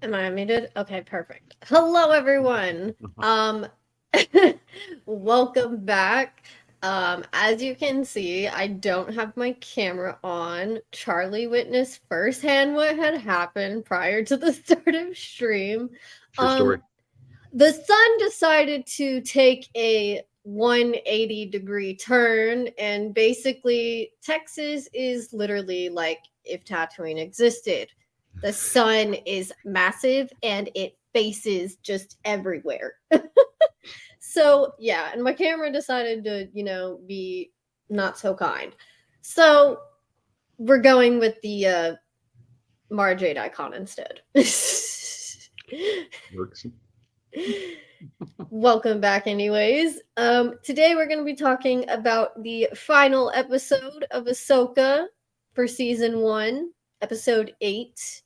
Am I muted? Okay, perfect. Hello, everyone. Welcome back. As you can see, I don't have my camera on. Charlie witnessed firsthand what had happened prior to the start of stream. True story. The sun decided to take a 180-degree turn, and basically, Texas is literally like if Tatooine existed. The sun is massive and it faces just everywhere. So, yeah, and my camera decided to, be not so kind. So, we're going with the Mara Jade icon instead. Works. Welcome back, anyways. Today we're going to be talking about the final episode of Ahsoka for season 1, episode 8.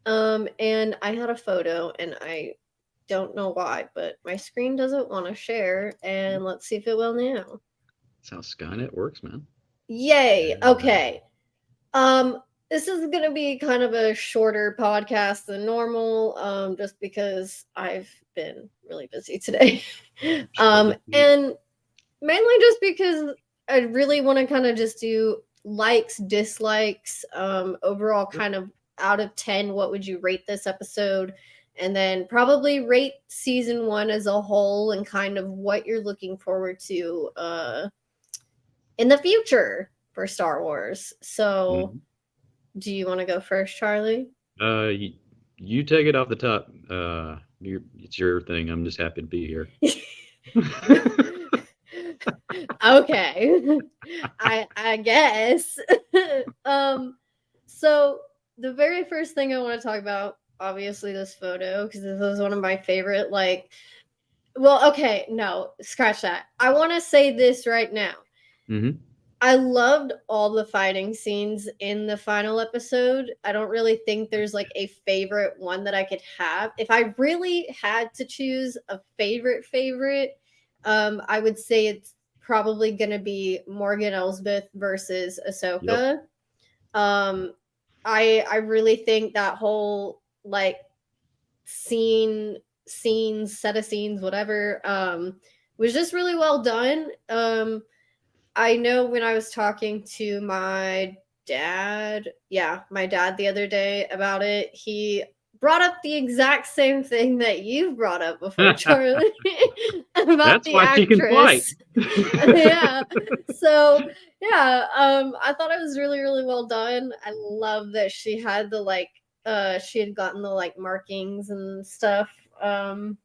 And I had a photo, and I don't know why, but my screen doesn't want to share, and let's see if it will now. That's how Skynet works, man. Yay. Yeah. Okay. Um, this is gonna be kind of a shorter podcast than normal, just because I've been really busy today. Sure. And mainly just because I really want to kind of just do likes, dislikes, overall Yep. kind of out of 10, what would you rate this episode? And then probably rate season one as a whole and kind of what you're looking forward to in the future for Star Wars. So, Mhm. do you want to go first, Charlie? You, you take it off the top. It's your thing. I'm just happy to be here. Okay. I guess. um so the very first thing I want to talk about, obviously this photo, because this is one of my favorite, like, well, okay, no, scratch that. I want to say this right now. Hmm. I loved all the fighting scenes in the final episode. I don't really think there's like a favorite one that I could have. If I really had to choose a favorite, I would say it's probably gonna be Morgan Elsbeth versus Yep. Ahsoka. Um, I really think that whole like scene, scenes, set of scenes, whatever, was just really well done. I know when I was talking to my dad, yeah, my dad the other day about it, he brought up the exact same thing that you've brought up before, Charlie, about That's the why she can fight. actress. Yeah. So, yeah, I thought it was really, really well done. I love that she had the like she had gotten the like markings and stuff in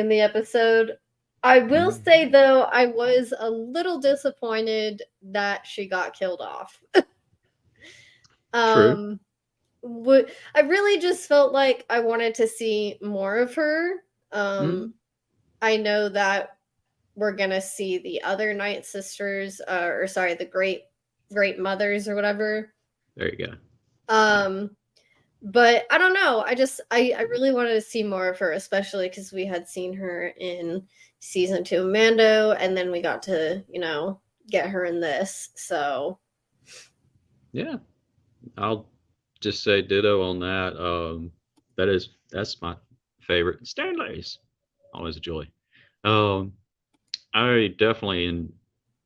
the episode. I will Mhm. say though, I was a little disappointed that she got killed off. True. Um, what I really just felt like I wanted to see more of her. Um, Hmm. I know that we're gonna see the other Night Sisters, or sorry, the Great Mothers or whatever. There you go. Yeah. Um, but I don't know. I really wanted to see more of her, especially because we had seen her in season two of Mando, and then we got to get her in this. So Yeah. I'll just say ditto on that. That's my favorite. Stanley's always a joy. Um, I definitely, and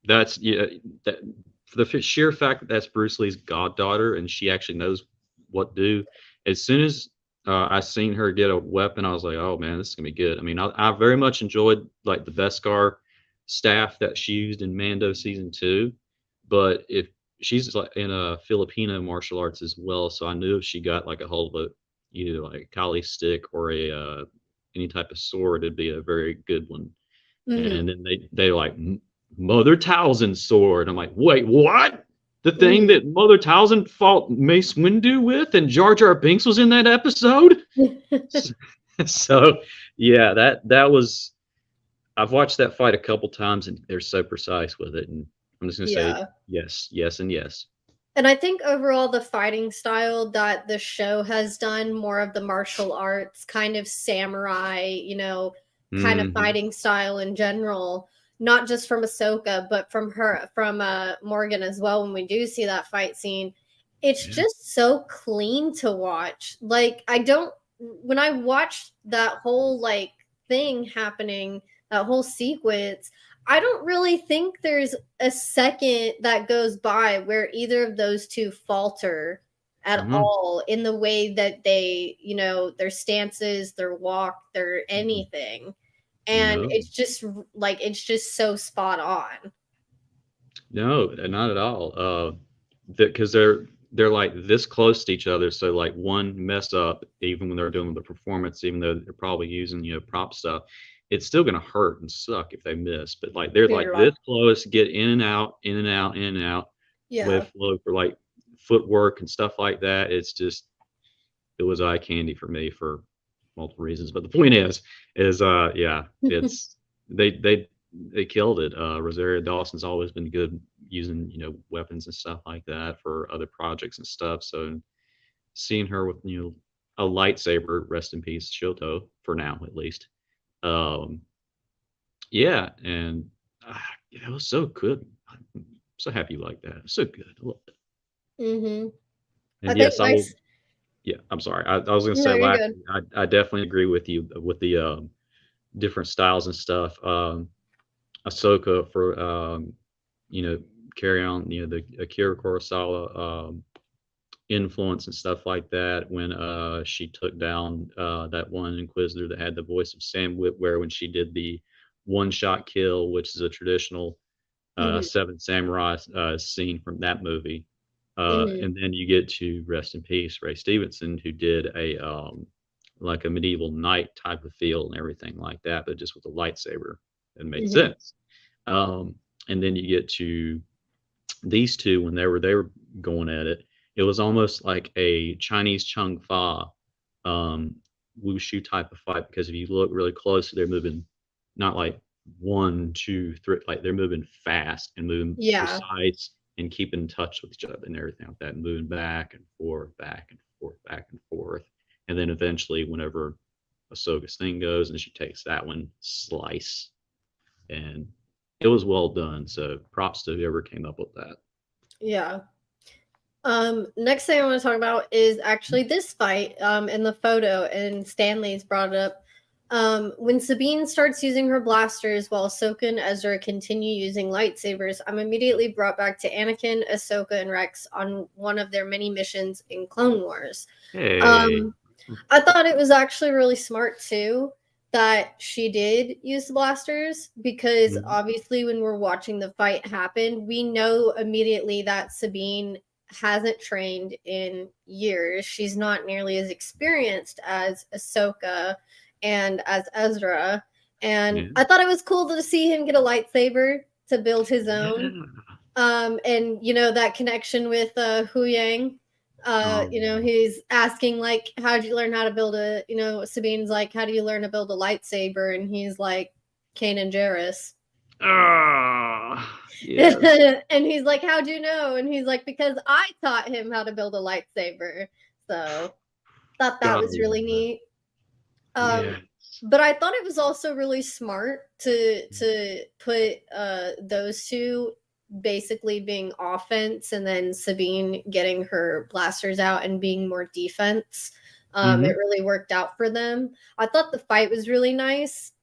that's yeah, that for the sheer fact that that's Bruce Lee's goddaughter and she actually knows what to do. As soon as I seen her get a weapon, I was like, oh man, this is gonna be good. I mean, I very much enjoyed like the Beskar staff that she used in Mando season two, but if she's like in a Filipino martial arts as well, so I knew if she got like a hold of either like a Kali stick or a any type of sword, it'd be a very good one. mhm, And then they like Mother Talzin's sword. I'm like, wait, what? The thing mhm. that Mother Talzin fought Mace Windu with, and Jar Jar Binks was in that episode. So, yeah, that was. I've watched that fight a couple times, and they're so precise with it. And I'm just gonna say Yeah. yes, yes, and yes. And I think overall the fighting style that the show has done, more of the martial arts, kind of samurai, kind of Hmm. fighting style in general, not just from Ahsoka, but from Morgan as well. When we do see that fight scene, it's Yeah. just so clean to watch. Like I don't when I watched that whole like thing happening, that whole sequence, I don't really think there's a second that goes by where either of those two falter at Hmm. all in the way that they, their stances, their walk, their anything. And No, it's just so spot on. no, not at all. Because they're like this close to each other, so like one mess up, even when they're doing the performance, even though they're probably using prop stuff, it's still gonna hurt and suck if they miss. But like they're like You're right. this close, get in and out, in and out, in and out Yeah. with flow for like footwork and stuff like that. It was eye candy for me for multiple reasons. But the point is yeah, it's they they killed it. Rosario Dawson's always been good using weapons and stuff like that for other projects and stuff. So seeing her with a lightsaber, rest in peace, Shoto for now at least. Um, yeah, and it was so good, So happy you like that. So good. I love it. Mm-hmm. I And think yes, I my will. Yeah, I'm sorry. I was going to no, say you're good. lastly, I definitely agree with you with the different styles and stuff. Ahsoka for you know, carry on, you know, the Akira Kurosawa influence and stuff like that when she took down that one Inquisitor that had the voice of Sam Witwer when she did the one shot kill, which is a traditional Mm-hmm. Seven Samurai scene from that movie. Mm-hmm. And then you get to rest in peace Ray Stevenson, who did a like a medieval knight type of feel and everything like that, but just with a lightsaber. It made Mm-hmm. sense. Um, and then you get to these two when they were going at it. It was almost like a Chinese Chung Fa um, wushu type of fight because if you look really close, they're moving not like one, two, three, like they're moving fast and moving Yeah. precise and keeping in touch with each other and everything like that, moving back and forth, back and forth. And then eventually, whenever Ahsoka's thing goes and she takes that one, slice. And it was well done. So props to whoever came up with that. Yeah. Next thing I want to talk about is actually this fight, in the photo, and Stanley's brought it up. When Sabine starts using her blasters while Ahsoka and Ezra continue using lightsabers, I'm immediately brought back to Anakin, Ahsoka, and Rex on one of their many missions in Clone Wars. Hey. Um, I thought it was actually really smart too that she did use the blasters because Mhm. obviously when we're watching the fight happen, we know immediately that Sabine hasn't trained in years. She's not nearly as experienced as Ahsoka and as Ezra. And Yeah. I thought it was cool to see him get a lightsaber to build his own. Yeah. And that connection with Hu Yang. Oh. He's asking like, how did you learn how to build a, Sabine's like, how do you learn to build a lightsaber? And he's like, Kanan Jarrus. Ah. Yes. And he's like, how'd you know? And he's like, because I taught him how to build a lightsaber. So thought that Gotta was really love that. neat. Um, Yes. but I thought it was also really smart to put those two basically being offense and then Sabine getting her blasters out and being more defense. It Mm-hmm. really worked out for them. I thought the fight was really nice,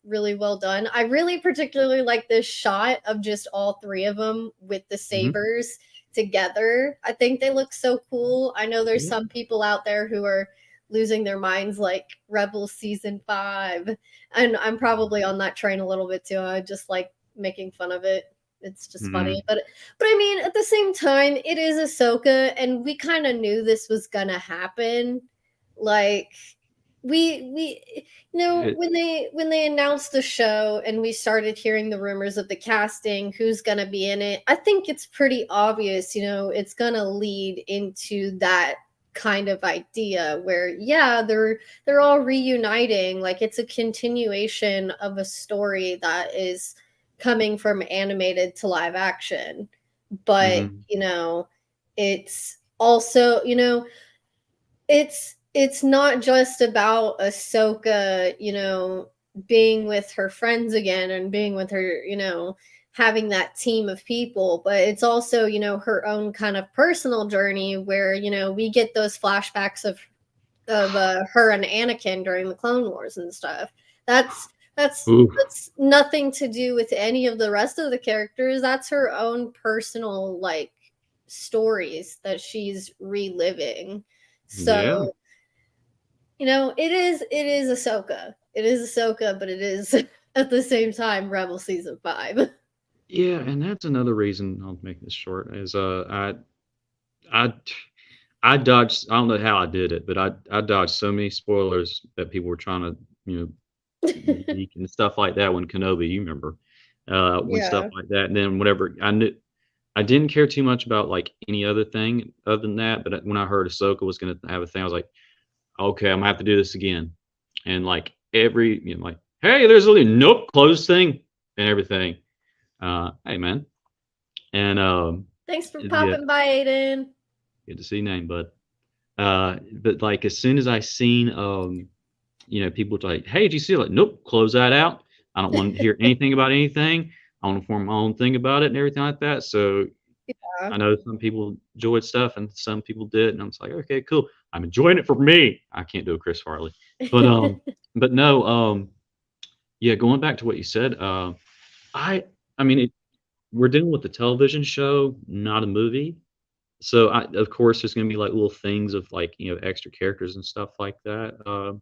really well done. I really particularly like this shot of just all three of them with the Mm-hmm. sabers together. I think they look so cool. I know there's Yeah. some people out there who are losing their minds like Rebel season 5. And I'm probably on that train a little bit too. I just like making fun of it. It's just Mm-hmm. funny. But I mean, at the same time, it is Ahsoka and we kind of knew this was gonna happen. Like we It, when they announced the show and we started hearing the rumors of the casting, who's going to be in it, I think it's pretty obvious, it's going to lead into that kind of idea where yeah, they're all reuniting, like it's a continuation of a story that is coming from animated to live action. But mm-hmm. it's also, it's not just about Ahsoka, being with her friends again and being with her, having that team of people, but it's also, her own kind of personal journey where, we get those flashbacks of her and Anakin during the Clone Wars and stuff. That's that's Ooh. that's nothing to do with any of the rest of the characters. That's her own personal like stories that she's reliving. Yeah. So it is Ahsoka. It is Ahsoka, but it is at the same time Rebel season 5. Yeah, and that's another reason I'll make this short is I I dodged. I don't know how I did it, but I dodged so many spoilers that people were trying to leak and stuff like that when Kenobi, you remember, when stuff Yeah. like that. And then whatever I knew, I didn't care too much about like any other thing other than that. But when I heard Ahsoka was going to have a thing, I was like, okay, I'm gonna have to do this again. And like every, like, hey, there's a little nope, close thing and everything. Hey man, and Thanks for yeah, popping by, Aiden. good to see your name, bud. But like as soon as I seen people like, hey, did you see it? Like, nope, close that out. I don't want to hear anything about anything. I want to form my own thing about it and everything like that. So Yeah. I know some people enjoyed stuff and some people did, and I'm just like, okay, cool. I'm enjoying it for me. I can't do a Chris Farley, but but no, yeah. Going back to what you said, I, I mean, we're dealing with a television show, not a movie. So of course, there's going to be like little things of like extra characters and stuff like that.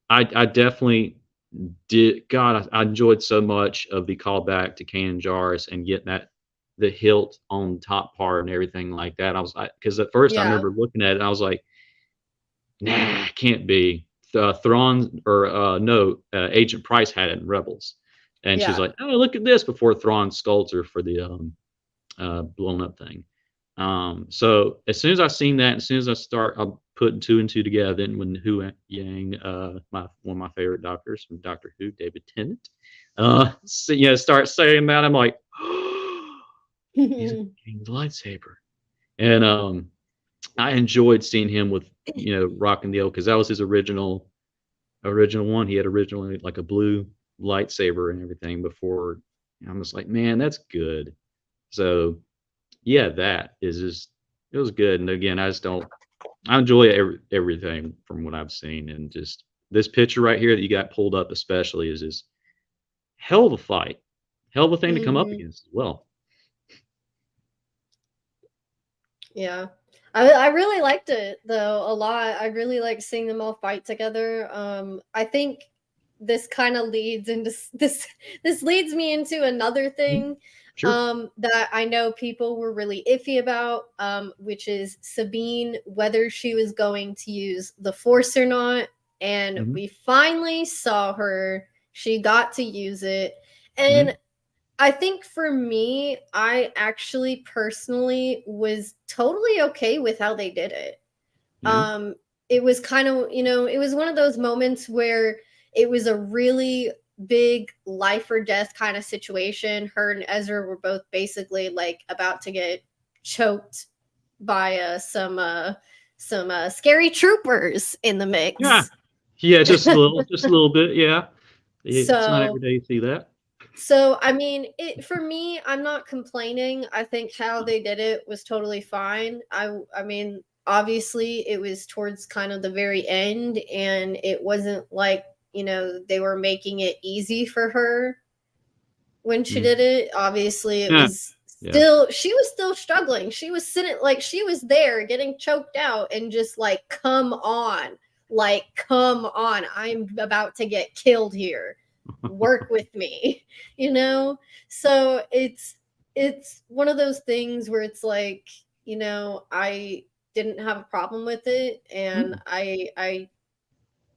I definitely did. God, I enjoyed so much of the callback to Kanan Jarrus and getting that the hilt on the top part and everything like that. I was because at first I Yeah. remember looking at it, and I was like, nah, can't be. Thrawn or no, Agent Price had it in Rebels, and she's Yeah. like, oh, look at this before Thrawn scolds her for the blown up thing. So as soon as I seen that, as soon as I'm putting two and two together, then when Hu Yang, my one of my favorite doctors from Doctor Who, David Tennant, so, start saying that, I'm like, he's getting the lightsaber, and I enjoyed seeing him with rocking the old because that was his original one. He had originally like a blue lightsaber and everything before. I'm just like, man, that's good. So yeah, that is just it was good. And again, I just don't I enjoy everything from what I've seen, and just this picture right here that you got pulled up especially is just hell of a fight, hell of a thing to come up Hmm. against as well. Yeah. I really liked it though a lot. I really like seeing them all fight together. I think this kind of leads into this leads me into another Mhm. thing Sure. that I know people were really iffy about, which is Sabine, whether she was going to use the Force or not. And Hmm. we finally saw her. She got to use it. Hmm. And I think for me, I actually personally was totally okay with how they did it. Yeah. Um, it was kind of, it was one of those moments where it was a really big life or death kind of situation. Her and Ezra were both basically like about to get choked by some scary troopers in the Yeah. mix. Yeah. Just a little bit. Yeah. It's not every So day you see that. I mean, it for me, I'm not complaining. I think how they did it was totally fine. I mean, obviously it was towards kind of the very end and it wasn't like, they were making it easy for her when she did Mm. it. Obviously it Yeah. was Yeah. still she was still struggling. She was sitting like she was there getting choked out and just like, come on. Like, come on. I'm about to get killed here, work with me. you know so it's one of those things where it's like, I didn't have a problem with it, and Mm.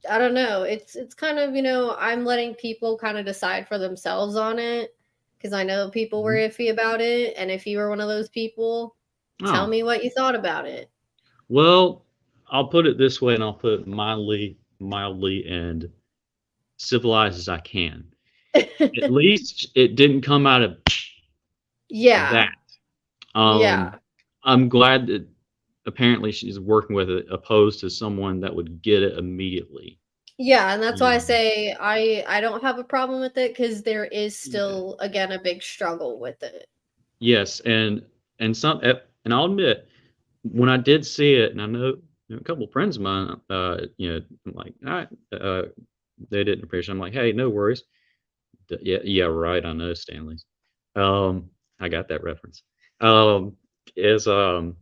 I don't know, it's kind of, I'm letting people kind of decide for themselves on it, because I know people were Mhm. iffy about it, and if you were one of those people, tell Oh. me what you thought about it. Well, I'll put it this way, and I'll put it mildly, and civilized as I can. At least it didn't come out of Yeah. that. Um, Yeah. I'm glad that apparently she's working with it, opposed to someone that would get it immediately. Yeah, and that's why I Um, say I don't have a problem with it, because there is yeah. still, again, a big struggle with it. Yes, and and I'll admit when I did see it, and I know, a couple of friends of mine, like they didn't appreciate. I'm like, hey, no worries. Yeah, yeah, right. I know Stanley's. I got that reference. Is when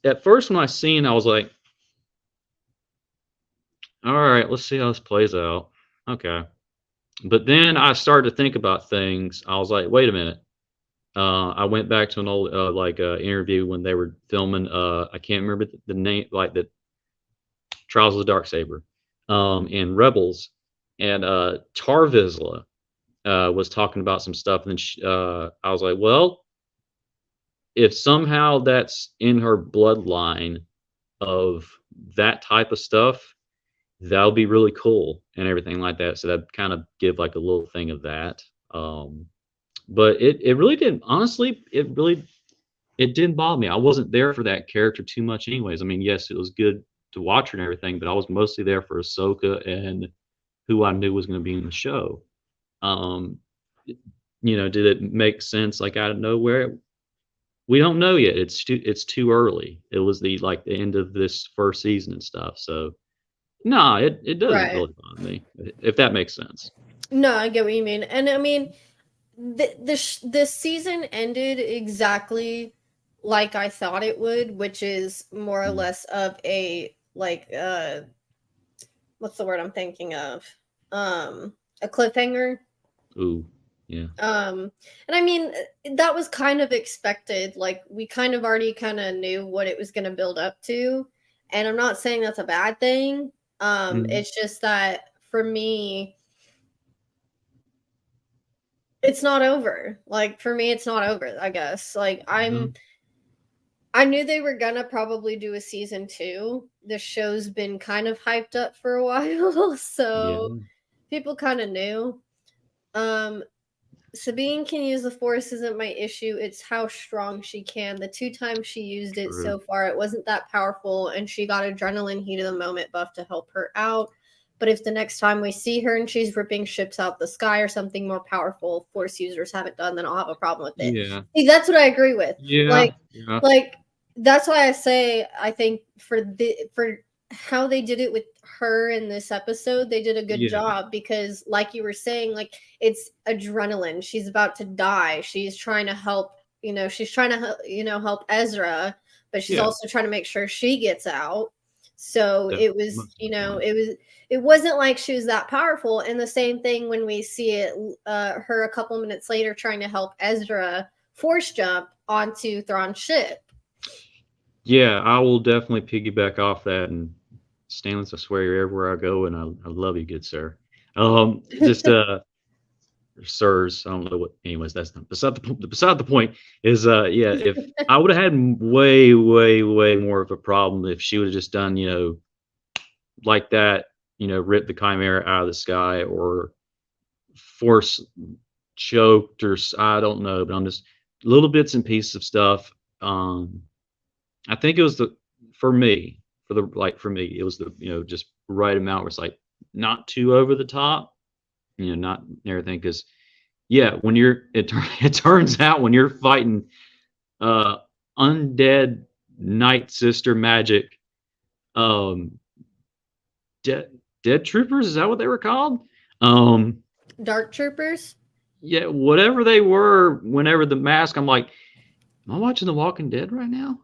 at first when I seen, I was like, all right, let's see how this plays out. Okay, but then I started to think about things. I was like, wait a minute. I went back to an old interview when they were filming. I can't remember the name, like the Trials of the Dark Saber, in Rebels, and Tar Vizsla was talking about some stuff, and then I was like, well, if somehow that's in her bloodline of that type of stuff, that would be really cool and everything like that. So that kind of give like a little thing of that. Um, but it really didn't. Honestly, it didn't bother me. I wasn't there for that character too much, anyways. I mean, yes, it was good to watch her and everything, but I was mostly there for Ahsoka and who I knew was going to be in the show. Um, did it make sense like out of nowhere? We don't know yet. It's too early. It was the end of this first season and stuff. So no, it doesn't Right. really bother me, if that makes sense. No, I get what you mean. And I mean, this season ended exactly like I thought it would, which is more or Mm. less of a like what's the word I'm thinking of? A cliffhanger. Ooh, yeah, And I mean that was kind of expected. Like we kind of already kind of knew what it was going to build up to, and I'm not saying that's a bad thing. mhm, It's just that for me it's not over. Like for me it's not over, I guess. Like mhm, I knew they were gonna probably do a season 2. The show's been kind of hyped up for a while, so yeah, people kind of knew. Um, Sabine can use the Force isn't my issue. It's how strong she can. The 2 times she used it true. so far, it wasn't that powerful, and she got adrenaline heat of the moment buff to help her out. But if the next time we see her and she's ripping ships out the sky or something more powerful, Force users haven't done, then I'll have a problem with it. Yeah, See, that's what I agree with. yeah, Like, yeah, like that's why I say I think for how they did it with her in this episode, they did a good yeah, job because, like you were saying, like it's adrenaline. She's about to die. She's trying to help. She's trying to help Ezra, but she's yeah. also trying to make sure she gets out. So Definitely, it was, most definitely. it wasn't like she was that powerful. And the same thing when we see it, her a couple minutes later trying to help Ezra force jump onto Thrawn's ship. Yeah, I will definitely piggyback off that. And Stanley, I swear you're everywhere I go, and I love you, good sir. Just sirs. I don't know what. Anyways, that's not beside the beside the point. Is yeah, if I would have had way, way, way more of a problem if she would have just done like that, rip the chimera out of the sky or force choked or I don't know, but I'm just little bits and pieces of stuff. I think it was for me, for me, it was the just right amount where it's like not too over the top, not everything. Because yeah, when it turns out when you're fighting uh undead night sister magic, um dead dead troopers, is that what they were called? Um Dark Troopers. yeah, whatever they were, whenever the mask, I'm like, am I watching The Walking Dead right now?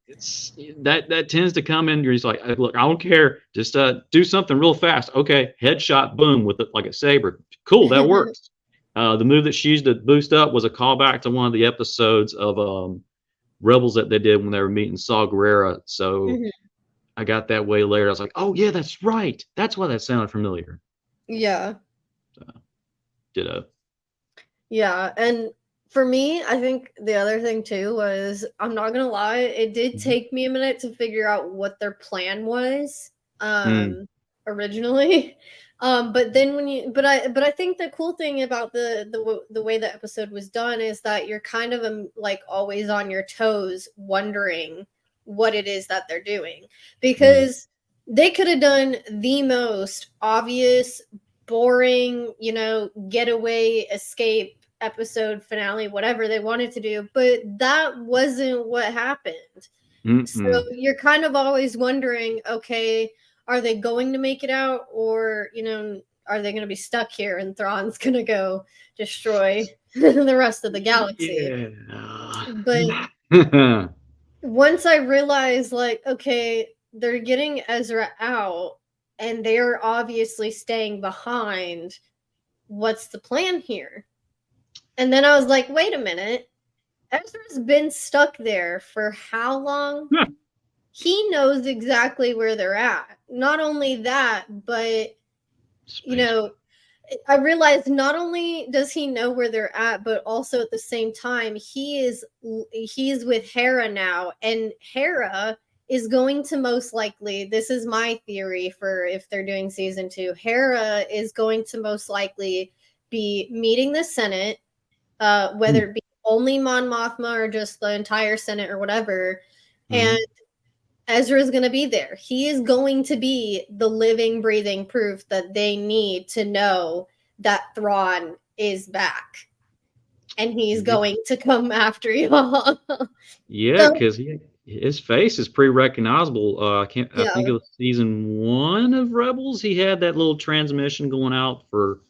It's that tends to come in. You're just like, look, I don't care. Just do something real fast. Okay, headshot, boom, with it like a saber. Cool, that works. The move that she used to boost up was a callback to one of the episodes of Rebels that they did when they were meeting Saw Gerrera. So Mhm. I got that way later. I was like, oh yeah, that's right. That's why that sounded familiar. Yeah. So, ditto. Yeah, and for me, I think the other thing too was I'm not gonna lie, it did Mhm. take me a minute to figure out what their plan was Mm, originally. But then but I think the cool thing about the way the episode was done is that you're kind of like always on your toes wondering what it is that they're doing mm, because they could have done the most obvious boring, getaway, escape episode finale, whatever they wanted to do, but that wasn't what happened. So mm-mm. you're kind of always wondering, okay, are they going to make it out or, are they going to be stuck here and Thrawn's going to go destroy the rest of the galaxy? Yeah. But once I realized, like, okay, they're getting Ezra out and they're obviously staying behind, what's the plan here? And then I was like, wait a minute. Ezra's been stuck there for how long? He knows exactly where they're at. Not only that, but you Space. know, I realized not only does he know where they're at, but also at the same time he's with Hera now, and Hera is going to most likely. This is my theory for if they're doing season 2. Hera is going to most likely be meeting the Senate, whether Mm, it be only Mon Mothma or just the entire Senate or whatever, and mhm. Ezra is going to be there. He is going to be the living, breathing proof that they need to know that Thrawn is back and he's Yeah, going to come after y'all. yeah, So because his face is pretty recognizable. I can't. I think yeah, it was season one of Rebels. He had that little transmission going out for.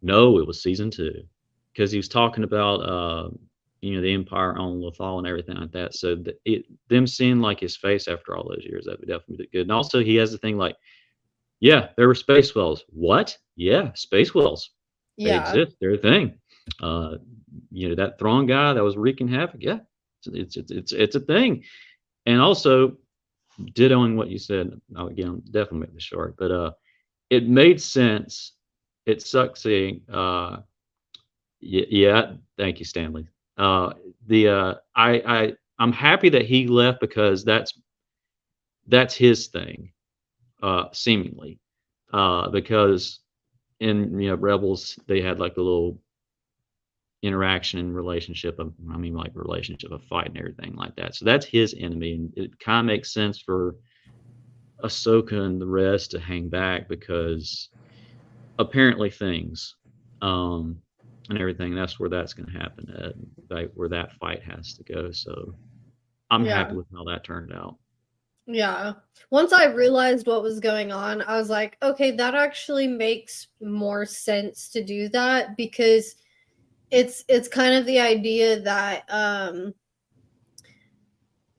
No, it was season two, because he was talking about the Empire on Lothal and everything like that. So them seeing like his face after all those years, that would definitely be good. And also, he has the thing like, yeah, there were space whales. What? Yeah, space whales. They yeah, exist. They're a thing. Uh, that Thrawn guy that was wreaking havoc. Yeah, it's a thing. And also, dittoing what you said. Again, definitely make this short, but it made sense. It sucks seeing. Yeah, thank you, Stanley. The I'm happy that he left because that's his thing, seemingly. Because in Rebels they had like a little interaction and relationship of, I mean, like relationship of fight and everything like that. So that's his enemy, and it kind of makes sense for Ahsoka and the rest to hang back because apparently things, um, and everything. That's where that's going to happen. Like where that fight has to go. So I'm happy yeah, with how that turned out. yeah. Once I realized what was going on, I was like, okay, that actually makes more sense to do that because it's kind of the idea that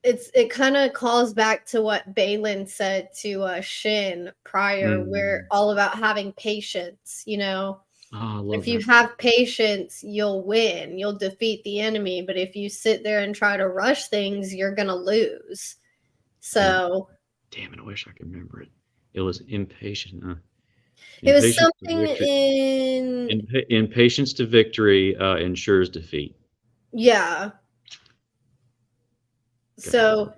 it kind of calls back to what Balin said to Shin prior, where Mm. all about having patience. You know, Oh, I love if you that. have patience, you'll win. You'll defeat the enemy. But if you sit there and try to rush things, you're gonna lose. And So damn it, I wish I could remember it. It was impatient. it was Impatience to something victory. in Impatience to victory ensures defeat. yeah. God, I So love it.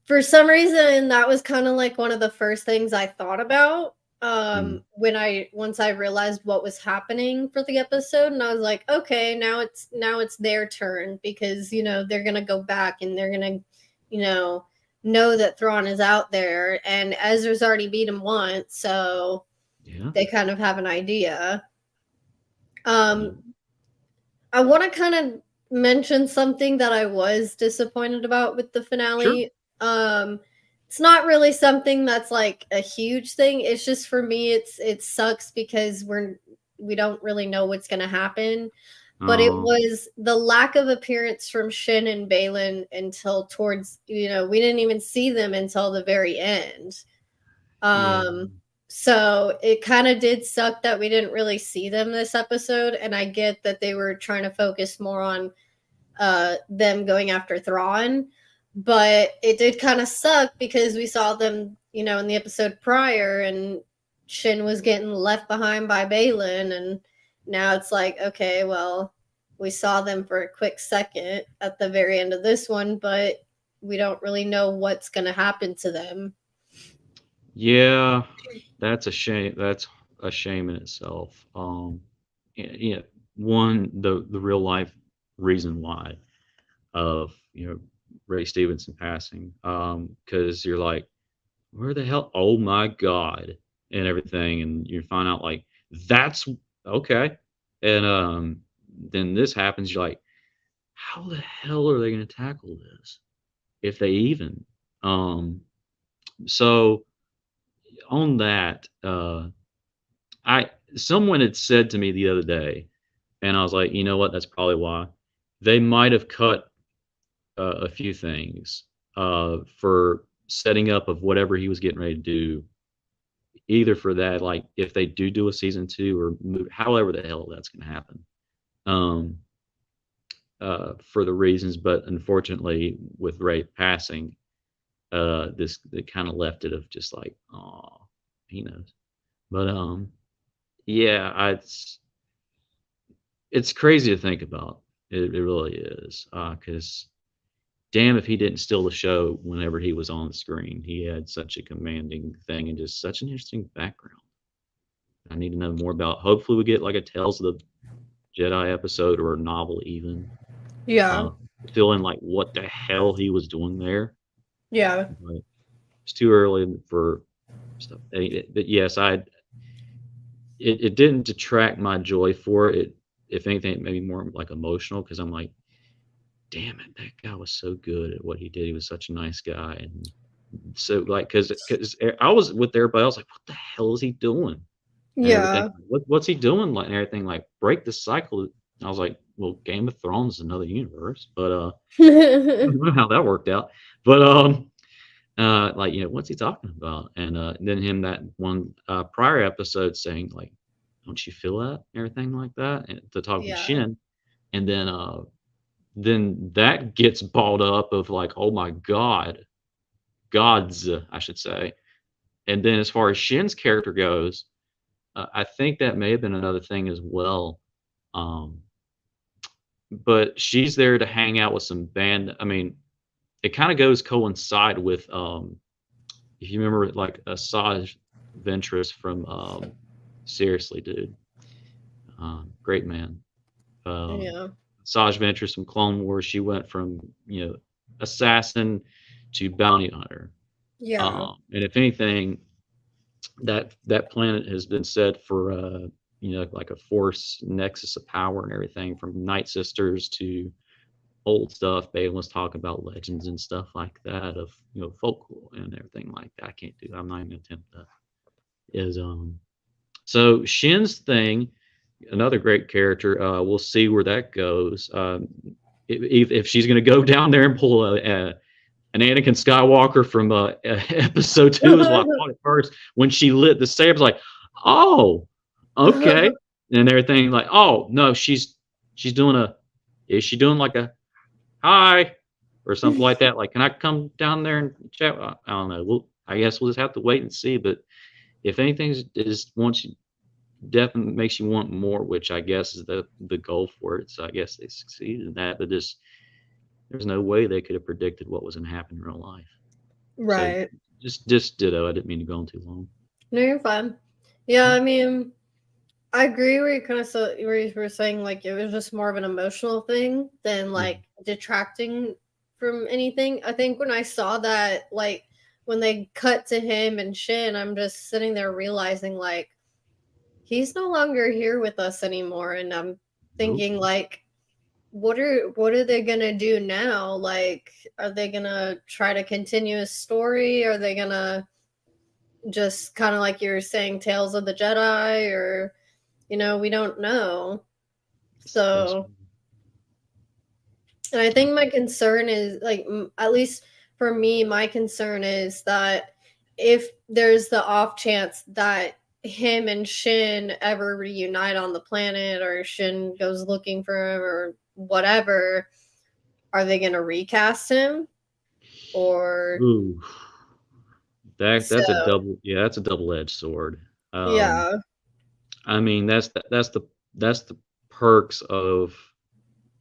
for some reason, that was kinda like one of the first things I thought about, Mm. when I once I realized what was happening for the episode, and I was like, "Okay, now it's their turn because, they're gonna go back and they're gonna, you know that Thrawn is out there, and Ezra's already beat him once, so Yeah. they kind of have an idea." Um, Mm. I wanna kinda mention something that I was disappointed about with the Sure. finale. It's not really something that's, like, a huge thing, it's just for me, it sucks because we don't really know what's gonna happen, but it Uh, was the lack of appearance from Shin and Balin until towards we didn't even see them until the very end. yeah. Um, so it kind of did suck that we didn't really see them this episode, and I get that they were trying to focus more on them going after Thrawn, but it did kind of suck because we saw them, in the episode prior, and Shin was getting left behind by Balin, and now it's like, okay, well, we saw them for a quick second at the very end of this one, but we don't really know what's going to happen to them. Yeah, that's a shame. That's a shame in itself. Yeah, one, the real life reason why of Ray Stevenson passing, because you're like, where the hell? Oh my God, and everything, and you find out like that's okay, and then this happens. You're like, how the hell are they going to tackle this if they even? Um, so on that, I someone had said to me the other day, and I was like, you know what? That's probably why they might have cut a few things for setting up of whatever he was getting ready to do, either for that, like if they do a season two or move, however the hell that's going to happen, um, for the reasons. But unfortunately, with Ray passing, this it kind of left it of just like, oh, he knows. But yeah, it's crazy to think about. It really is. Because damn if he didn't steal the show whenever he was on the screen. He had such a commanding thing and just such an interesting background. I need to know more about. Hopefully, we get like a Tales of the Jedi episode or a novel even. Yeah, Uh, Feeling like what the hell he was doing there. yeah, But it's too early for stuff. But yes, it didn't detract my joy for it. if anything, maybe more like emotional because I'm like, damn it, that guy was so good at what he did. He was such a nice guy, and so like because I was with everybody else like, what the hell is he doing and everything? Yeah. What's he doing like and everything like break the cycle. And I was like, well, Game of Thrones is another universe, but I don't know how that worked out. But like what's he talking about? And then him that one prior episode saying like, don't you feel that and everything like that, and to talk with Yeah. Shin, and then that gets balled up of like, oh my god, gods, I should say. And then as far as Shin's character goes, I think that may have been another thing as well. Um, but she's there to hang out with some band. I mean, it kind of goes coincide with if you remember like Asajj Ventress from Seriously Dude, great man. Um, Yeah. Asajj Ventress from Clone Wars, she went from assassin to bounty hunter. Yeah. And if anything, that planet has been said for like a force nexus of power and everything from Night Sisters to old stuff. Bale was talking about legends and stuff like that of folklore and everything like that. I can't do. I'm not even gonna attempt that. Is so Shin's thing, another great character. We'll see where that goes. If she's gonna go down there and pull an Anakin Skywalker from episode two is what I thought at first when she lit the saber. I was like, oh, okay, and everything like, oh no, she's doing a, is she doing like a hi or something like that? Like, can I come down there and chat? I don't know. I guess we'll just have to wait and see. But if anything is once you definitely makes you want more, which I guess is the goal for it. So I guess they succeeded in that. But just there's no way they could have predicted what was going to happen in real life. So Right. just ditto. I didn't mean to go on too long. No, you're fine. Yeah, I mean, I agree where you kind of where you were saying like it was just more of an emotional thing than Yeah. like detracting from anything. I think when I saw that, like when they cut to him and Shin, I'm just sitting there realizing like he's no longer here with us anymore, and I'm Nope. thinking like, what are they gonna do now? Like, are they gonna try to continue his story? Are they gonna just kind of like you're saying, Tales of the Jedi, or we don't know. That's So, and I think my concern is like, at least for me, my concern is that if there's the off chance that him and Shin ever reunite on the planet, or Shin goes looking for him, or whatever, are they going to recast him? Or, ooh. That's a so, double-edged sword. Um, yeah, I mean that's the perks of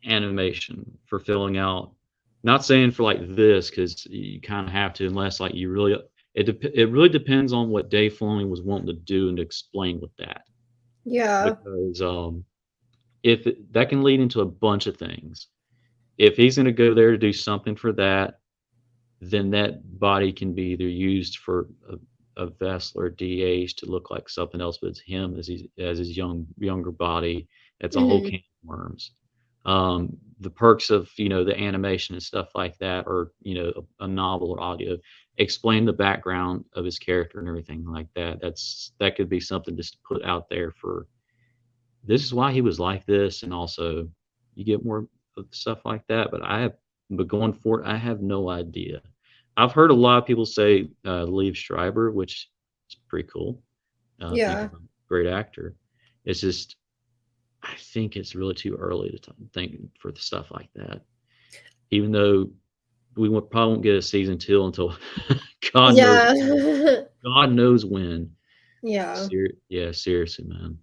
animation for filling out. Not saying for like this because you kind of have to unless like you really it really depends on what Dave Filoni was wanting to do and to explain with that yeah, because if that can lead into a bunch of things. If he's going to go there to do something for that, then that body can be either used for a vessel or de-age to look like something else, but it's him as his younger body. It's a whole hmm, can of worms. The perks of the animation and stuff like that, or a novel or audio, explain the background of his character and everything like that. That could be something just to put out there for this is why he was like this, and also you get more of stuff like that. But going forward, I have no idea. I've heard a lot of people say Liev Schreiber, which is pretty cool. Think yeah, of a great actor. It's just I think it's really too early to think for the stuff like that. Even though probably won't get a season two until God knows yeah, God knows when. yeah. Yeah, seriously, man.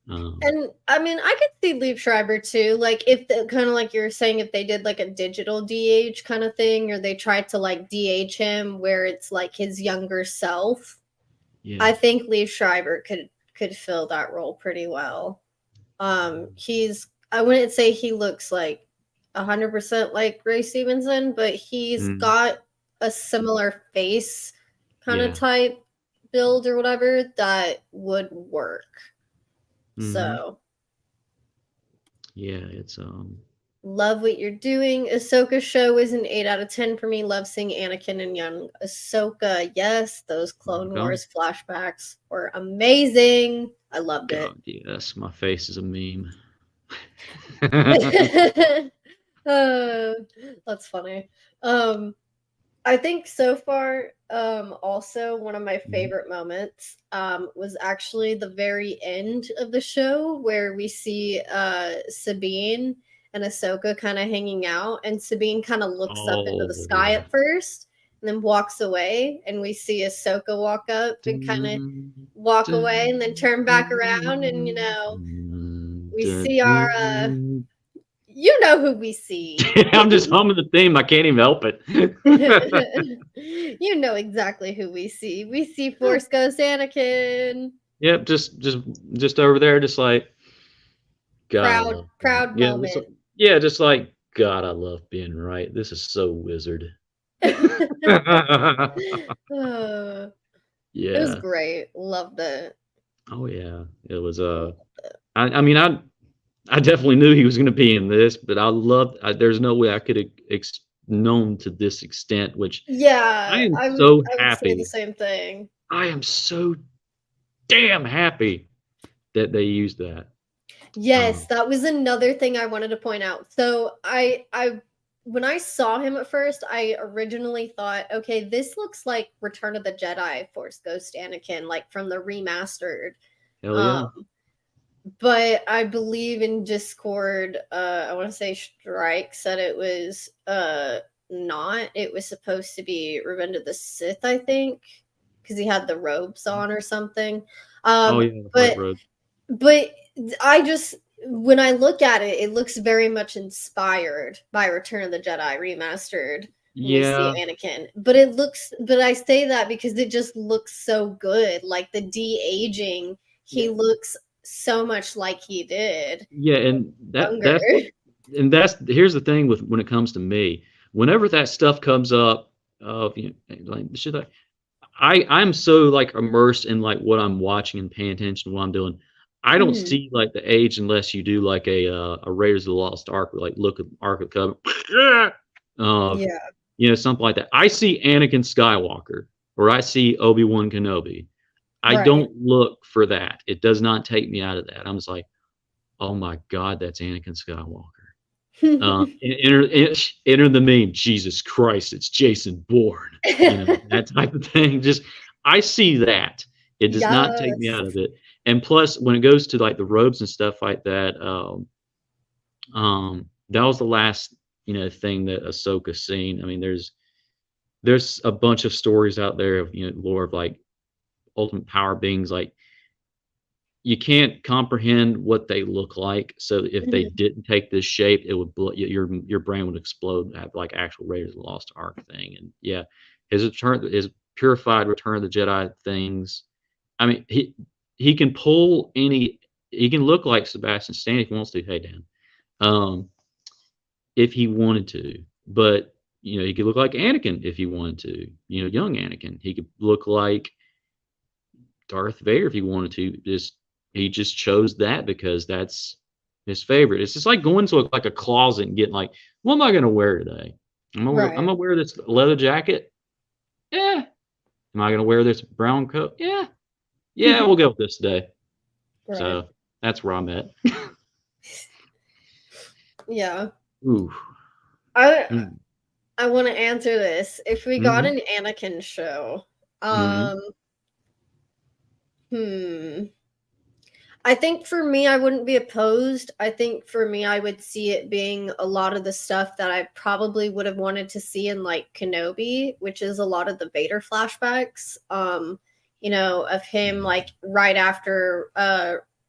Um, And I mean, I could see Leaf Schreiber too. Like, if kind of like you were saying, if they did like a digital DH kind of thing, or they tried to like DH him where it's like his younger self, yeah. I think Leaf Schreiber could fill that role pretty well. I wouldn't say he looks like 100% like Ray Stevenson, but he's Mm, got a similar face kind of yeah. type build or whatever that would work. Hmm. So Yeah, it's Love what you're doing. Ahsoka show is an 8 out of 10 for me. Love seeing Anakin and young Ahsoka. Yes, those Clone God, Wars flashbacks were amazing. I loved it. God, yes, my face is a meme. uh, that's funny. Um, I think so far, also one of my Mhm. favorite moments was actually the very end of the show where we see Sabine and Ahsoka kind of hanging out, and Sabine kind of looks up into Oh the sky yeah. at first and then walks away, and we see Ahsoka walk up and kind of Dun, walk away and then dun, turn back around, and dun, we dun, see our dun. you know who we see. I'm just humming the theme. I can't even help it. You know exactly who we see. We see Force Ghost Anakin. Yep, just over there, just like God, I Proud, love being. proud Yeah, moment. yeah, just like God, I love being right. This is so wizard. Uh, it was Yeah. great. Loved it. Oh yeah. It was I mean I definitely knew he was going to be in this, but I loved there's no way I could have known to this extent, which I Yeah, am I would so I would say the happy. same thing. I am so damn happy that they used that. Yes, Um, that was another thing I wanted to point out. So I when I saw him at first, I originally thought, okay, this looks like Return of the Jedi Force Ghost Anakin, like from the remastered. hell Um, yeah. but I believe in Discord, I want to say Strike said it was not. It was supposed to be Revenge of the Sith, I think, because he had the robes on or something. Oh Um, yeah, the white but robe. but I just when I look at it, it looks very much inspired by Return of the Jedi remastered when we see Yeah. Anakin. But I say that because it just looks so good. Like the de-aging, he Yeah. looks so much like he did Yeah, and younger. that's here's the thing with when it comes to me. Whenever that stuff comes up of like shit like I'm so like immersed in like what I'm watching and paying attention to what I'm doing. I don't Mhm. see like the age unless you do like a Raiders of the Lost Ark, like look at Ark of the Covenant, uh, Yeah, something like that. I see Anakin Skywalker or I see Obi-Wan Kenobi. I right. don't look for that. It does not take me out of that. I'm just like, oh my God, that's Anakin Skywalker. Enter the meme. Jesus Christ, it's Jason Bourne. That type of thing. Just I see that. It does not take me Yes. out of it. And plus, when it goes to like the robes and stuff like that, that was the last thing that Ahsoka seen. I mean, there's a bunch of stories out there of lore of like ultimate power beings like you can't comprehend what they look like. So if they Mhm. didn't take this shape, it would your brain would explode at like actual Raiders of the Lost Ark thing. And yeah, his purified Return of the Jedi things. I mean, he can pull any. He can look like Sebastian Stan if he wants to. Hey Dan, um, if he wanted to, but he could look like Anakin if he wanted to. Young Anakin. He could look like Darth Vader if he wanted to. Just he just chose that because that's his favorite. It's just like going to like a closet and getting like, what am I going to wear today? I'm Right. gonna wear this leather jacket. Yeah. Am I going to wear this brown coat? Yeah. Yeah, we'll go with this today. Right. So that's where I'm at. Yeah. Ooh. I Mm. I want to answer this. If we got Mm-hmm. an Anakin show, Mm-hmm. um, hmm. I think for me, I wouldn't be opposed. I think for me, I would see it being a lot of the stuff that I probably would have wanted to see in like Kenobi, which is a lot of the Vader flashbacks. Of him like right after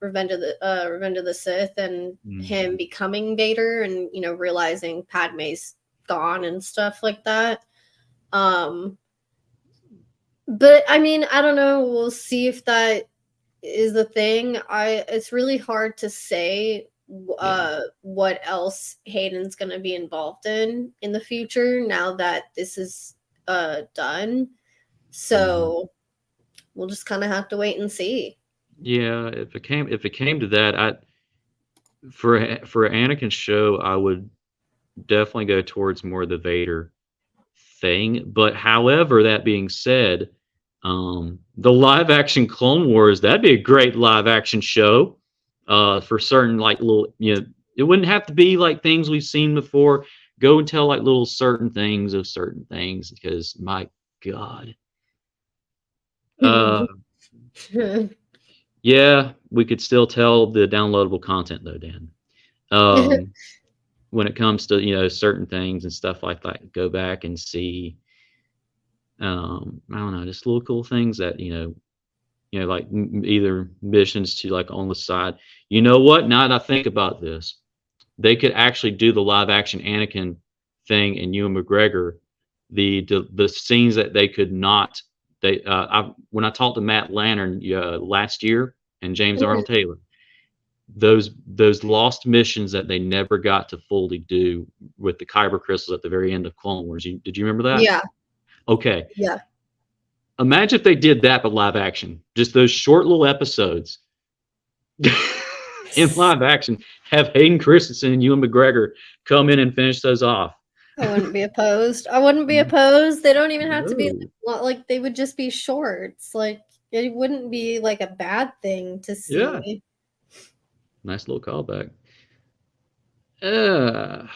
Revenge of the Sith and Mm-hmm. him becoming Vader and realizing Padme's gone and stuff like that. Um, but I mean, I don't know. We'll see if that is the thing. It's really hard to say Yeah. what else Hayden's going to be involved in the future now that this is done. Mm-hmm. So we'll just kind of have to wait and see. Yeah. If it came to that, for Anakin's show, I would definitely go towards more of the Vader thing. But however, that being said, the live action Clone Wars, that'd be a great live action show. For certain like little, it wouldn't have to be like things we've seen before. Go and tell like little certain things of certain things because my God. Uh, yeah, we could still tell the downloadable content though, Dan. Um, when it comes to certain things and stuff like that, go back and see. I don't know, just little cool things that like either missions to like on the side. You know what? Now that I think about this, they could actually do the live action Anakin thing in Ewan McGregor. The scenes that they could not. When I talked to Matt Lantern last year and James Arnold Taylor, those lost missions that they never got to fully do with the kyber crystals at the very end of Clone Wars. Did you remember that? Yeah, Okay. yeah. Imagine if they did that but live action. Just those short little episodes in live action. Have Hayden Christensen and Ewan McGregor come in and finish those off. I wouldn't be opposed. I wouldn't be opposed. They don't even have to be No. like they would just be shorts. Like it wouldn't be like a bad thing to Yeah. see. Nice little callback. Uh,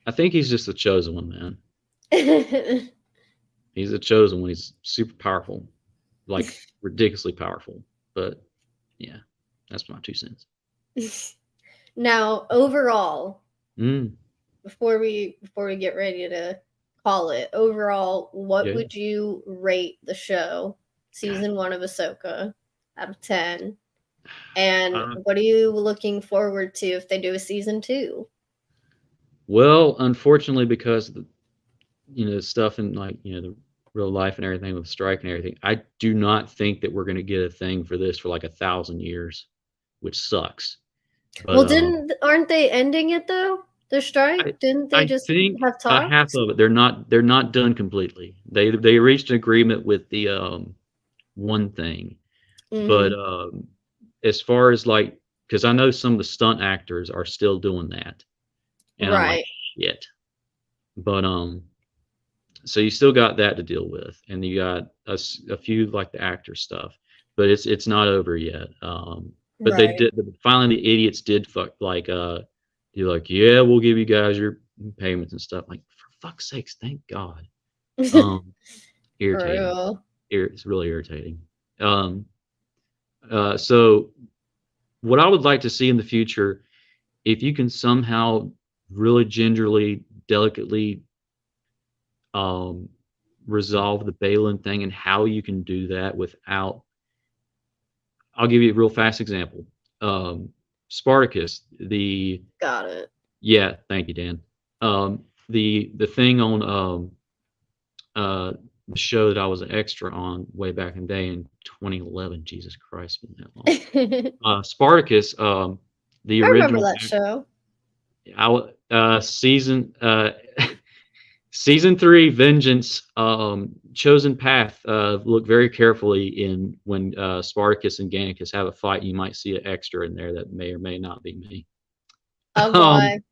I think he's just the chosen one, man. He's the chosen one. He's super powerful, like ridiculously powerful. But yeah, that's my 2 cents. Now, overall, Mm, before we get ready to call it, overall, what yeah. would you rate the show, God. season 1 of Ahsoka, out of 10? And Uh, what are you looking forward to if they do a season 2? well, unfortunately, because stuff in like the real life and everything with the strike and everything, I do not think that we're going to get a thing for this for like 1,000 years, which sucks. But Well, aren't they ending it though? The strike? I Didn't they I just think have a half talks? of it. They're not done completely. They reached an agreement with the one thing, but Mhm. as far as like, because I know some of the stunt actors are still doing that, and I'm like Right. shit. But so you still got that to deal with, and you got a few like the actor stuff, but it's not over yet. But they Right. did finally the idiots did fuck like you're like, yeah, we'll give you guys your payments and stuff. Like, for fuck's sakes, thank God. Um, For irritating. real. It's really irritating. Um, so what I would like to see in the future, if you can somehow really gingerly, delicately um, resolve the Balin thing and how you can do that without. I'll give you a real fast example. Spartacus, Got it. yeah, thank you, Dan. The thing on uh, the show that I was an extra on way back in the day in 2011. Jesus Christ, it's been that long. I Spartacus, the remember original, that show. season season 3, Vengeance, chosen path. Look very carefully in when Spartacus and Gannicus have a fight. You might see an extra in there that may or may not be me. Oh um, boy.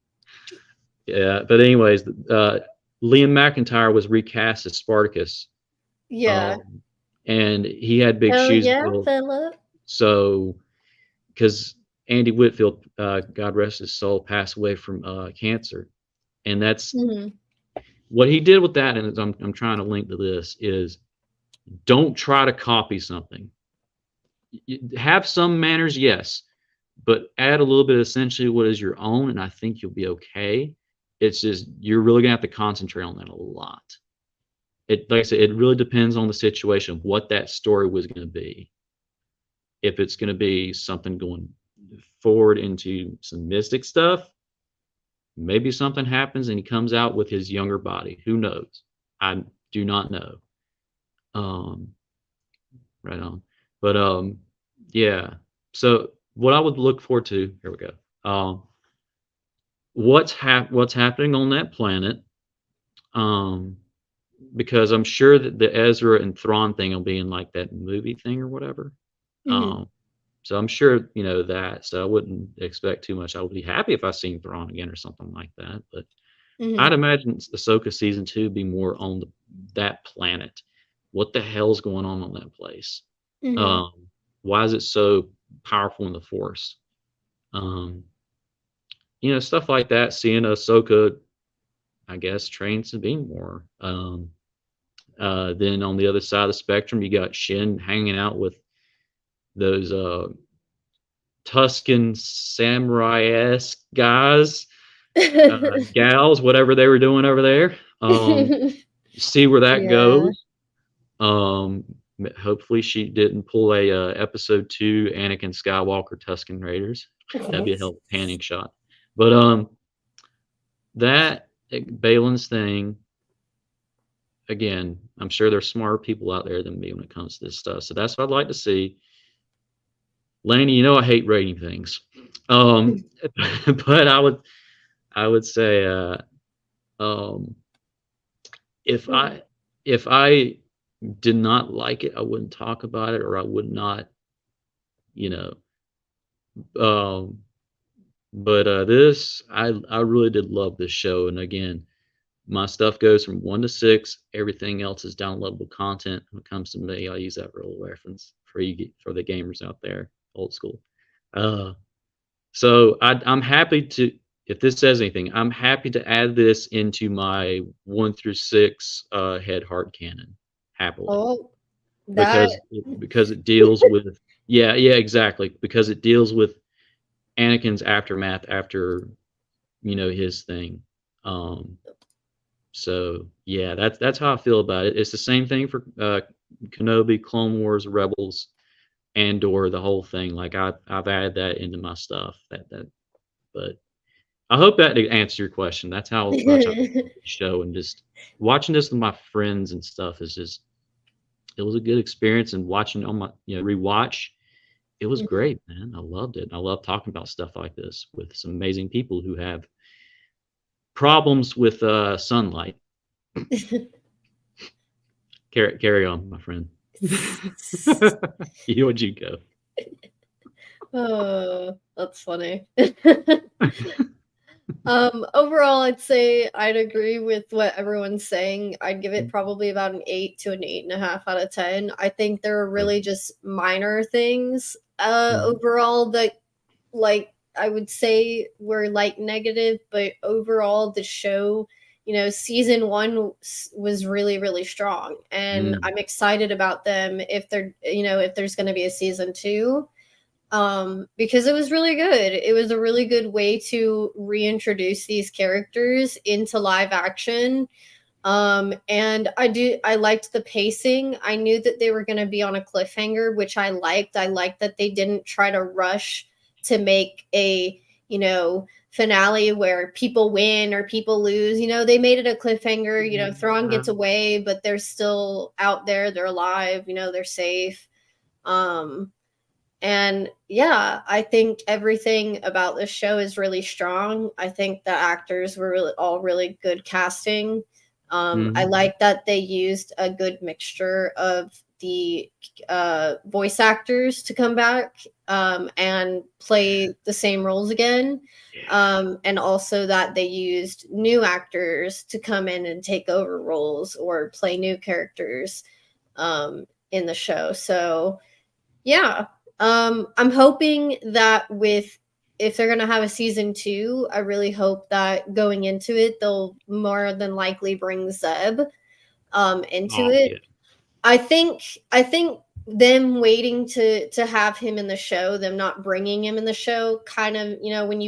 yeah, but anyways, Liam McIntyre was recast as Spartacus, Yeah. um, and he had big Hell shoes to yeah, fill. Philip. So, because Andy Whitfield, God rest his soul, passed away from cancer, and that's Mhm. what he did with that. And I'm trying to link to this is don't try to copy something. Have some manners, yes, but add a little bit of essentially what is your own, and I think you'll be okay. It's just you're really gonna have to concentrate on that a lot. Like I said, it really depends on the situation, what that story was going to be. If it's going to be something going forward into some mystic stuff, maybe something happens and he comes out with his younger body. Who knows? I do not know. Um, right on. But yeah. So what I would look forward to, here we go. What's happening on that planet? Um, because I'm sure that the Ezra and Thrawn thing will be in like that movie thing or whatever. Mhm. Um, So I'm sure that. So I wouldn't expect too much. I would be happy if I seen Thrawn again or something like that. But I'd Hmm. imagine Ahsoka season two be more on that planet. What the hell's going on that place? Hmm. Um, why is it so powerful in the Force? Um, stuff like that. Seeing Ahsoka, I guess, train Sabine more. Then on the other side of the spectrum, you got Shin hanging out with those Tuscan samurai-esque guys, gals, whatever they were doing over there. See where that Yeah. goes. Um, Hopefully she didn't pull a episode two Anakin Skywalker Tuscan Raiders. That'd be a hell of a panning shot. But that Balin's thing again. I'm sure there's smarter people out there than me when it comes to this stuff. So that's what I'd like to see. Laney, I hate rating things. Um, but I would say um, if I if I did not like it, I wouldn't talk about it, or I would not, you know. Um, but this, I really did love this show, and again, my stuff goes from 1 to 6. Everything else is downloadable content. When it comes to me, I use that real reference for for the gamers out there, old school. Uh, So I'm happy to, if this says anything, I'm happy to add this into my 1 through 6 head heart canon happily Oh, that. because it deals with, yeah, exactly, because it deals with Anakin's aftermath after his thing. Um, so yeah, that's how I feel about it. It's the same thing for Kenobi, Clone Wars, Rebels, Andor, the whole thing. Like I've added that into my stuff. But I hope that answers your question. That's how much I love the show, and just watching this with my friends and stuff is just, it was a good experience. And watching on my rewatch, it was great, man. I loved it. I love talking about stuff like this with some amazing people who have problems with sunlight. Carry on, my friend. You would you go? Oh, that's funny. Overall, I'd say I'd agree with what everyone's saying. I'd give it probably about an 8 to an 8.5 out of 10. I think there are really just minor things, Mhm. overall that, like, I would say were like negative, but overall, the show, season one was really, really strong. And Mm. I'm excited about them if there's going to be a season two, because it was really good. It was a really good way to reintroduce these characters into live action. And I liked the pacing. I knew that they were going to be on a cliffhanger, which I liked. I liked that they didn't try to rush to make a, finale where people win or people lose. They made it a cliffhanger. Thrawn gets away, but they're still out there. They're alive. They're safe. Um, and yeah, I think everything about this show is really strong. I think the actors were all really good casting. I Mhm. like that they used a good mixture of the voice actors to come back, and play the same roles again. And also that they used new actors to come in and take over roles or play new characters, in the show. So yeah. I'm hoping that if they're gonna have a season two, I really hope that going into it, they'll more than likely bring Zeb into Oh it. yeah. I think them waiting to have him in the show, them not bringing him in the show, kind of, when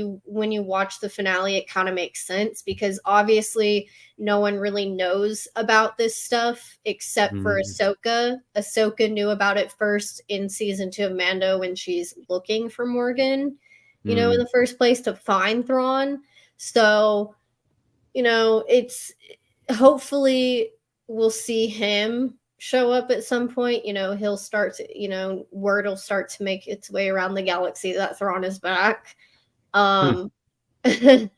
you watch the finale, it kind of makes sense because obviously no one really knows about this stuff except for Mhm. Ahsoka. Ahsoka knew about it first in season 2 of Mando when she's looking for Morgan, in Mm. the first place to find Thrawn. So, it's hopefully we'll see him show up at some point. He'll start to, word will start to make its way around the galaxy that Thrawn is back. Um, so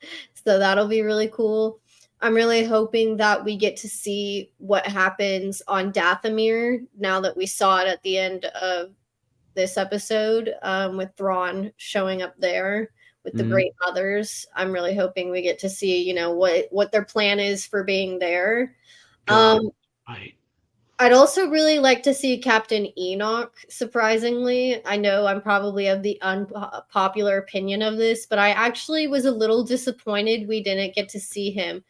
that'll be really cool. I'm really hoping that we get to see what happens on Dathomir now that we saw it at the end of this episode, with Thrawn showing up there with the Mhm. Great Mothers. I'm really hoping we get to see, what their plan is for being there. God, Um, right. I'd also really like to see Captain Enoch, surprisingly. I know I'm probably of the unpopular opinion of this, but I actually was a little disappointed we didn't get to see him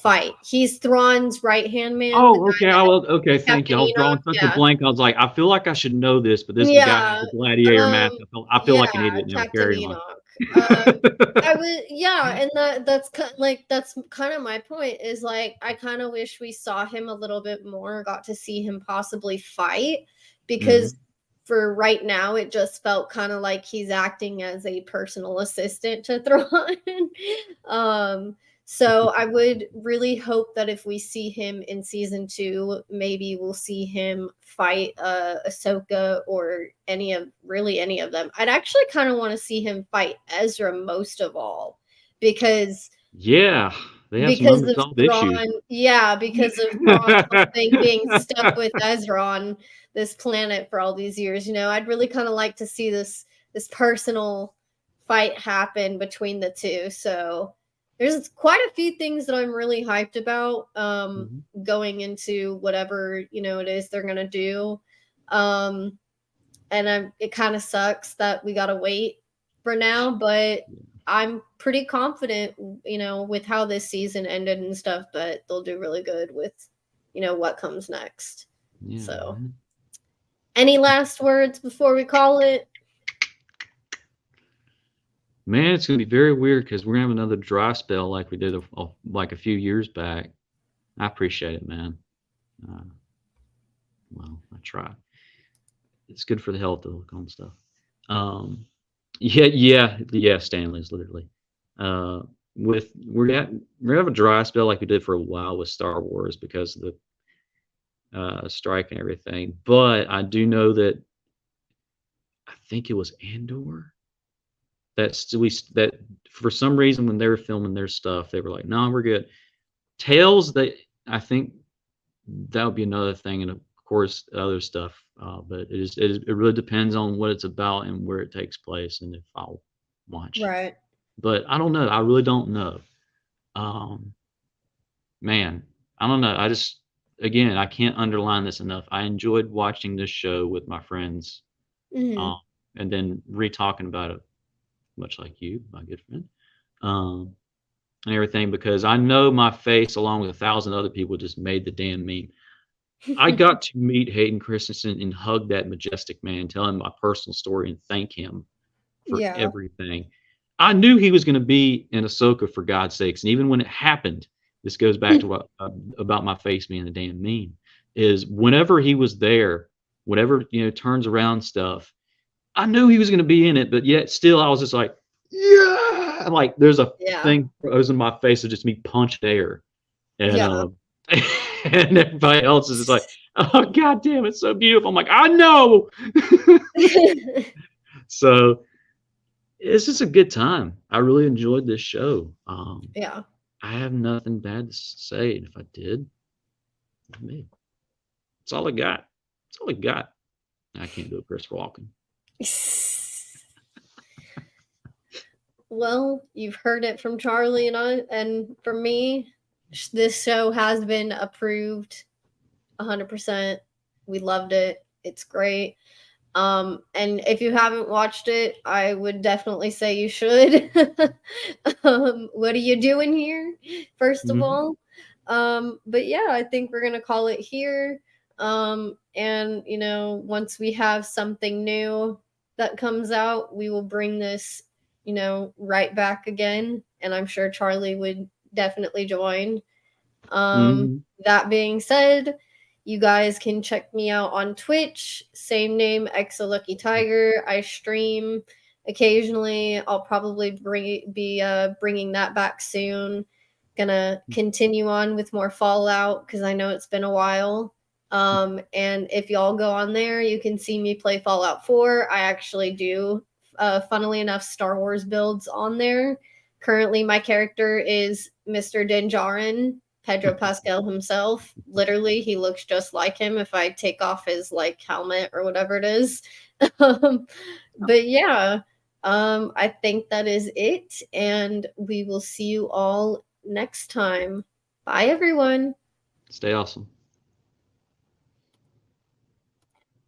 fight. He's Thrawn's right hand man, the Oh, guy okay. I that will. Okay, thank you. Captain I was Enoch. drawing such a Yeah. blank. I was like, I feel like I should know this, but this guy has Yeah. a gladiator Um, mask. I feel yeah, like an idiot now. Captain Carry on. Enoch. I was, yeah, and that's kind of my point, is like I kind of wish we saw him a little bit more, got to see him possibly fight, because Mhm. for right now it just felt kind of like he's acting as a personal assistant to Thrawn. um so I would really hope that if we see him in season 2, maybe we'll see him fight Ahsoka, or any of them. I'd actually kind of want to see him fight Ezra most of all, because Yeah, they have some because of unresolved issues. Thrawn, yeah, because of Thrawn something being stuck with Ezra on this planet for all these years. I'd really kind of like to see this personal fight happen between the two. So there's quite a few things that I'm really hyped about, Mhm. going into whatever it is they're gonna do. Um, and it kind of sucks that we gotta wait for now, but I'm pretty confident, with how this season ended and stuff, but they'll do really good with, what comes next. Yeah, So, man. any last words before we call it? Man, it's gonna be very weird because we're gonna have another dry spell like we did like a few years back. I appreciate it, man. Uh, well, I try. It's good for the health to look on stuff. Um, yeah, yeah, yeah. Stanley's literally. Uh, with we're gonna have a dry spell like we did for a while with Star Wars because of the strike and everything. But I do know that I think it was Andor that for some reason when they were filming their stuff they were like, no, we're good. Tales, that I think that would be another thing, and of course other stuff. But it really depends on what it's about and where it takes place, and if I'll watch it. Right. But I don't know. I really don't know. Um, Man, I don't know. I just again, I can't underline this enough. I enjoyed watching this show with my friends, Hmm. um, and then re-talking about it, much like you, my good friend, um, and everything, because I know my face, along with 1,000 other people, just made the damn meme. I got to meet Hayden Christensen and hug that majestic man, tell him my personal story, and thank him for Yeah. everything. I knew he was going to be in Ahsoka, for God's sakes, and even when it happened, this goes back to what about my face being a damn meme. Is whenever he was there, whatever turns around stuff, I knew he was going to be in it, but yet still, I was just like, yeah, like there's a Yeah. thing frozen in my face of just me punched air, and Yeah. and everybody else is just like, oh god damn, it's so beautiful. I'm like, I know. So it's just a good time. I really enjoyed this show. Yeah. I have nothing bad to say. And if I did, me. That's all I got. That's all I got. I can't do a Chris Walken. Well, you've heard it from Charlie and I, and from me. This show has been approved 100%. We loved it. It's great. And if you haven't watched it, I would definitely say you should. What are you doing here, first of Mhm. all? But yeah, I think we're gonna call it here. And once we have something new that comes out, we will bring this, right back again. And I'm sure Charlie would definitely join. Mhm. That being said, you guys can check me out on Twitch, same name, Exo Lucky Tiger. I stream occasionally. I'll probably be bringing that back soon. Gonna continue on with more Fallout because I know it's been a while. And if y'all go on there, you can see me play Fallout 4. I actually do, funnily enough, Star Wars builds on there. Currently, my character is Mr. Din Djarin, Pedro Pascal himself. Literally, he looks just like him if I take off his like helmet or whatever it is. um, but yeah, I think that is it, and we will see you all next time. Bye, everyone. Stay awesome.